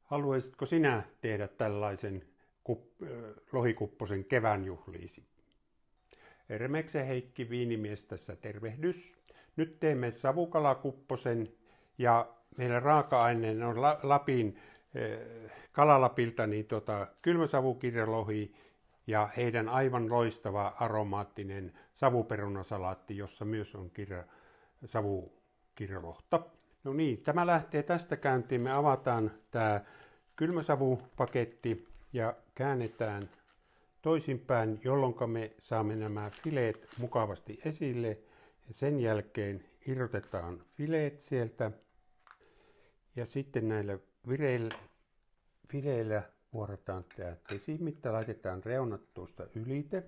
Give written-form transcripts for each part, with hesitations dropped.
Haluaisitko sinä tehdä tällaisen lohikupposen kevänjuhliisi? Ermeksen Heikki Viinimies tässä tervehdys. Nyt teemme savukalakupposen ja meillä raaka-aineena on Lapin, Kalalapilta kylmäsavukirjalohi ja heidän aivan loistava aromaattinen savuperunasalaatti, jossa myös on savukirjolohta. No niin, tämä lähtee tästä käyntiin. Me avataan tämä kylmäsavupaketti ja käännetään toisinpäin, jolloin me saamme nämä fileet mukavasti esille. Ja sen jälkeen irrotetaan fileet sieltä. Ja sitten näillä fileillä vuorataan tämä tesimitta, laitetaan reunat tuosta ylite.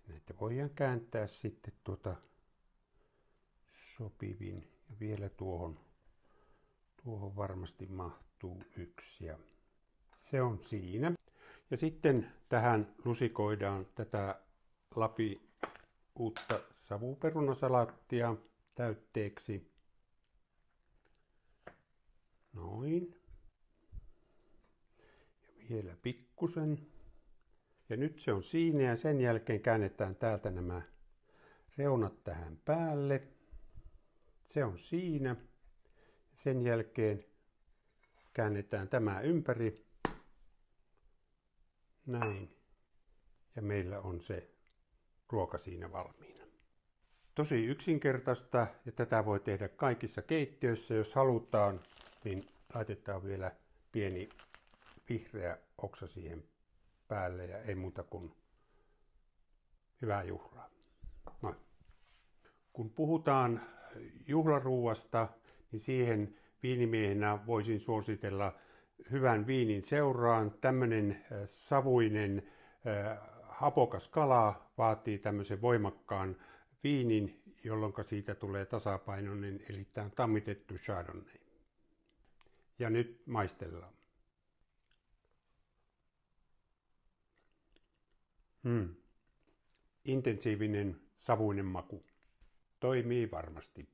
Näitä voidaan kääntää sitten sopivin. Ja vielä tuohon varmasti mahtuu yksi. Ja se on siinä. Ja sitten tähän lusikoidaan tätä Lapin uutta savuperunasalaattia täytteeksi. Noin. Ja vielä pikkusen. Ja nyt se on siinä ja sen jälkeen käännetään täältä nämä reunat tähän päälle. Se on siinä. Sen jälkeen käännetään tämä ympäri. Näin. Ja meillä on se ruoka siinä valmiina. Tosi yksinkertaista ja tätä voi tehdä kaikissa keittiöissä. Jos halutaan, niin laitetaan vielä pieni vihreä oksa siihen päälle ja ei muuta kuin hyvää juhlaa. Noin. Kun puhutaan juhlaruuasta, niin siihen viinimiehenä voisin suositella hyvän viinin seuraan. Tämmöinen savuinen hapokas kala vaatii tämmöisen voimakkaan viinin, jolloin siitä tulee tasapainoinen, eli tämä on tammitettu Chardonnay. Ja nyt maistellaan. Intensiivinen savuinen maku. Toimii varmasti.